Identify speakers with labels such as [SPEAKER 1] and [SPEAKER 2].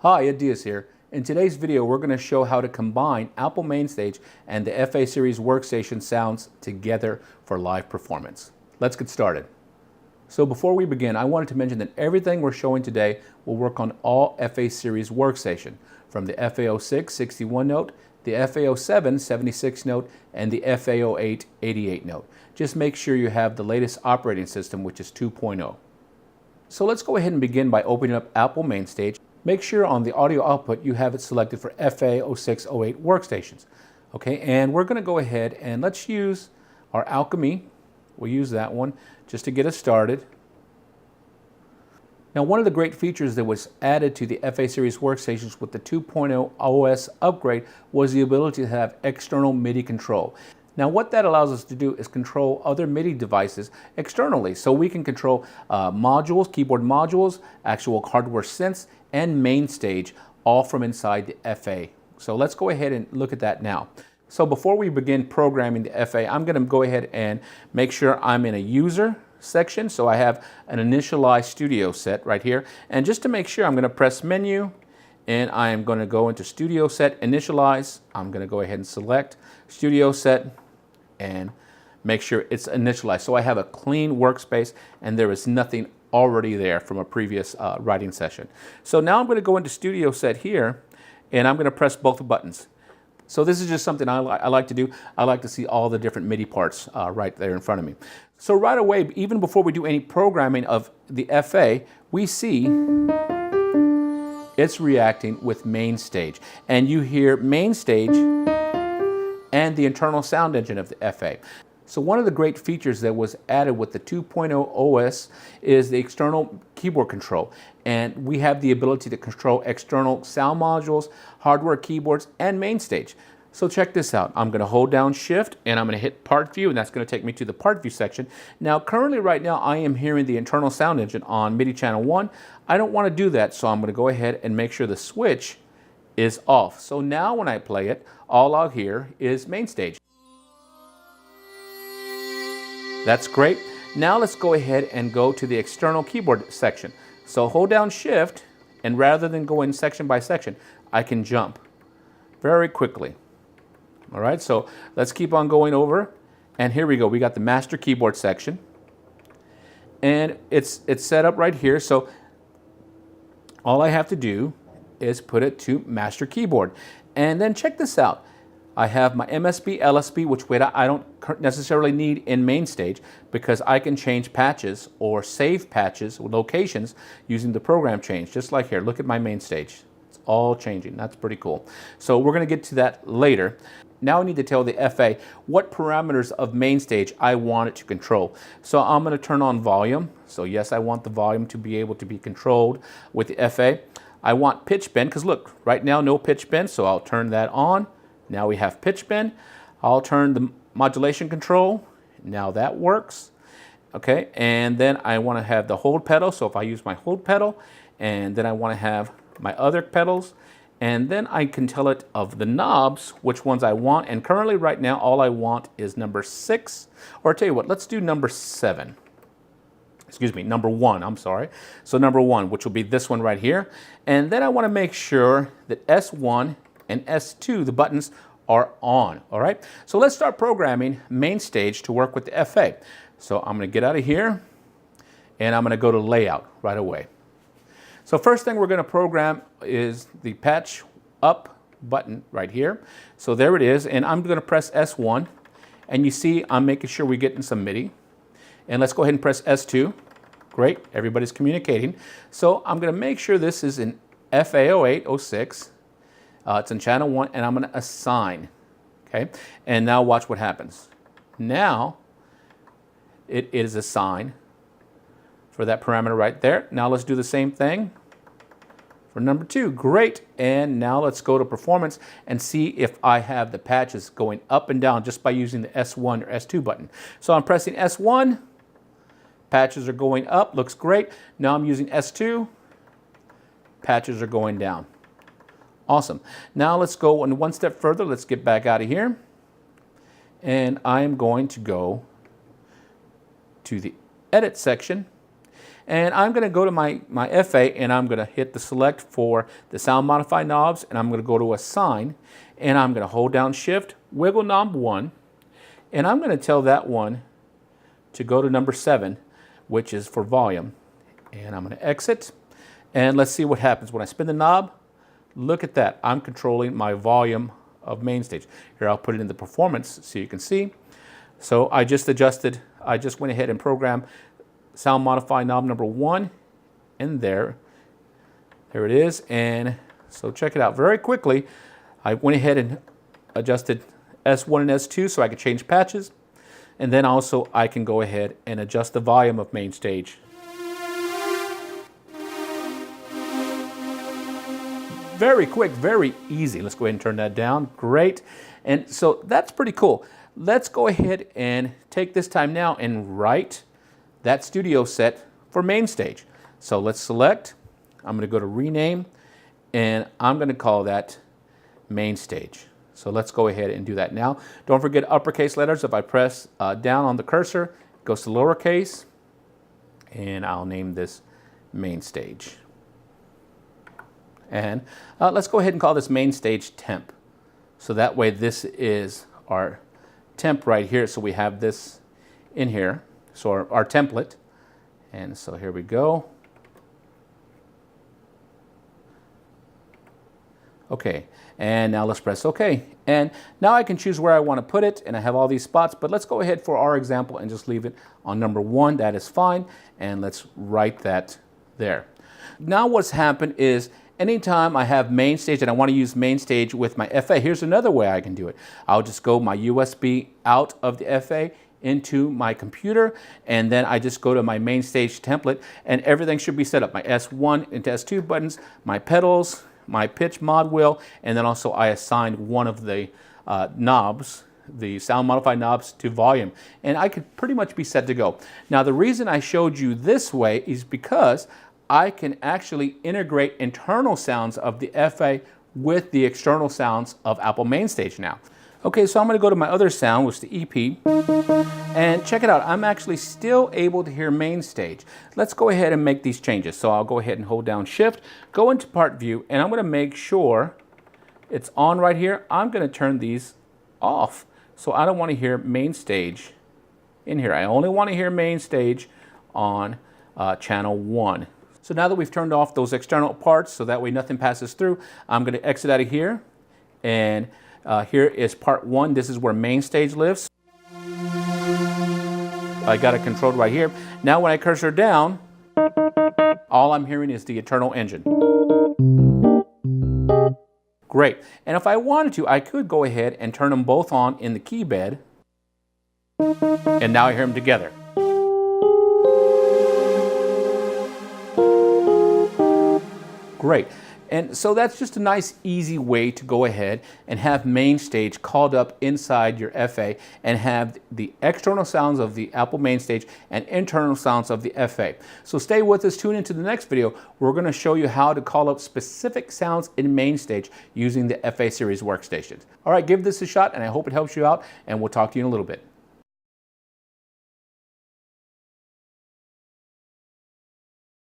[SPEAKER 1] Hi, Ed Diaz here. In today's video, we're going to show how to combine Apple MainStage and the FA series workstation sounds together for live performance. Let's get started. So before we begin, I wanted to mention that everything we're showing today will work on all FA series workstation, from the FA-06 61 note, the FA-07 76 note, and the FA-08 88 note. Just make sure you have the latest operating system, which is 2.0. So let's go ahead and begin by opening up Apple MainStage. Make sure on the audio output you have it selected for FA-06 08 workstations. Okay, and we're going to go ahead and let's use our Alchemy. We'll use that one just to get us started. Now, one of the great features that was added to the FA series workstations with the 2.0 OS upgrade was the ability to have external MIDI control. Now, what that allows us to do is control other MIDI devices externally. So we can control modules, keyboard modules, actual hardware synths, and MainStage, all from inside the FA. So let's go ahead and look at that now. So before we begin programming the FA, I'm going to go ahead and make sure I'm in a user section. So I have an initialized studio set right here. And just to make sure, I'm going to press menu and I am going to go into studio set, initialize. I'm going to go ahead and select studio set and make sure it's initialized. So I have a clean workspace and there is nothing already there from a previous writing session. So now I'm going to go into studio set here and I'm going to press both buttons. So this is just something I like to do. I like to see all the different MIDI parts right there in front of me. So right away, even before we do any programming of the FA, we see it's reacting with MainStage. And you hear MainStage and the internal sound engine of the FA. So one of the great features that was added with the 2.0 OS is the external keyboard control. And we have the ability to control external sound modules, hardware keyboards, and MainStage. So check this out. I'm going to hold down Shift and I'm going to hit Part View, and that's going to take me to the Part View section. Now currently right now I am hearing the internal sound engine on MIDI channel 1. I don't want to do that, so I'm going to go ahead and make sure the switch is off. So now when I play it, all I'll hear is MainStage. That's great. Now let's go ahead and go to the external keyboard section. So hold down Shift, and rather than going section by section, I can jump very quickly. All right, so let's keep on going over. And here we go. We got the master keyboard section. And it's set up right here. So all I have to do is put it to master keyboard. And then check this out. I have my MSB, LSB, which I don't necessarily need in MainStage because I can change patches or save patches or locations using the program change, just like here. Look at my MainStage. It's all changing. That's pretty cool. So we're going to get to that later. Now I need to tell the FA what parameters of MainStage I want it to control. So I'm going to turn on volume. So yes, I want the volume to be able to be controlled with the FA. I want pitch bend because look, right now no pitch bend, so I'll turn that on. Now we have pitch bend. I'll turn the modulation control. Now that works. Okay, and then I want to have the hold pedal. So if I use my hold pedal, and then I want to have my other pedals, and then I can tell it of the knobs, which ones I want. And currently right now, all I want is number 6, or tell you what, let's do number 7. Excuse me, number 1, I'm sorry. So number 1, which will be this one right here. And then I want to make sure that S1 and S2, the buttons are on, all right? So let's start programming MainStage to work with the FA. So I'm gonna get out of here and I'm gonna go to layout right away. So first thing we're gonna program is the patch up button right here. So there it is, and I'm gonna press S1, and you see I'm making sure we're getting some MIDI. And let's go ahead and press S2. Great, everybody's communicating. So I'm gonna make sure this is in FA-08-06. It's in channel 1, and I'm going to assign. Okay, and now watch what happens. Now it is assigned for that parameter right there. Now let's do the same thing for number 2. Great. And now let's go to performance and see if I have the patches going up and down just by using the S1 or S2 button. So I'm pressing S1. Patches are going up. Looks great. Now I'm using S2. Patches are going down. Awesome. Now let's go one step further. Let's get back out of here. And I'm going to go to the edit section. And I'm going to go to my FA, and I'm going to hit the select for the sound modify knobs, and I'm going to go to assign, and I'm going to hold down shift, wiggle knob 1, and I'm going to tell that one to go to number 7, which is for volume. And I'm going to exit, and let's see what happens when I spin the knob. Look at that. I'm controlling my volume of MainStage. Here, I'll put it in the performance so you can see. So I just went ahead and programmed sound modify knob number 1 in there. There it is. And so check it out very quickly. I went ahead and adjusted S1 and S2 so I could change patches. And then also I can go ahead and adjust the volume of MainStage. Very quick, very easy. Let's go ahead and turn that down. Great. And so that's pretty cool. Let's go ahead and take this time now and write that studio set for MainStage. So let's select. I'm going to go to rename, and I'm going to call that MainStage. So let's go ahead and do that now. Don't forget uppercase letters. If I press down on the cursor, it goes to lowercase, and I'll name this MainStage. And let's go ahead and call this MainStage temp. So that way this is our temp right here. So we have this in here. So our template. And so here we go. Okay, and now let's press OK. And now I can choose where I want to put it, and I have all these spots, but let's go ahead for our example and just leave it on number 1. That is fine, and let's write that there. Now what's happened is anytime I have MainStage and I want to use MainStage with my FA, here's another way I can do it. I'll just go my USB out of the FA into my computer, and then I just go to my MainStage template, and everything should be set up. My S1 into S2 buttons, my pedals, my pitch mod wheel, and then also I assigned one of the knobs, the sound modify knobs, to volume, and I could pretty much be set to go. Now the reason I showed you this way is because I can actually integrate internal sounds of the FA with the external sounds of Apple MainStage now. Okay, so I'm going to go to my other sound, which is the EP, and check it out. I'm actually still able to hear MainStage. Let's go ahead and make these changes. So I'll go ahead and hold down Shift, go into Part View, and I'm going to make sure it's on right here. I'm going to turn these off. So I don't want to hear MainStage in here. I only want to hear MainStage on channel 1. So now that we've turned off those external parts so that way nothing passes through, I'm going to exit out of here, and here is part 1. This is where MainStage lives. I got it controlled right here. Now when I cursor down, all I'm hearing is the internal engine. Great. And if I wanted to, I could go ahead and turn them both on in the key bed, and now I hear them together. Great. And so that's just a nice, easy way to go ahead and have MainStage called up inside your FA and have the external sounds of the Apple MainStage and internal sounds of the FA. So stay with us, tune into the next video. We're going to show you how to call up specific sounds in MainStage using the FA series workstations. All right, give this a shot, and I hope it helps you out, and we'll talk to you in a little bit.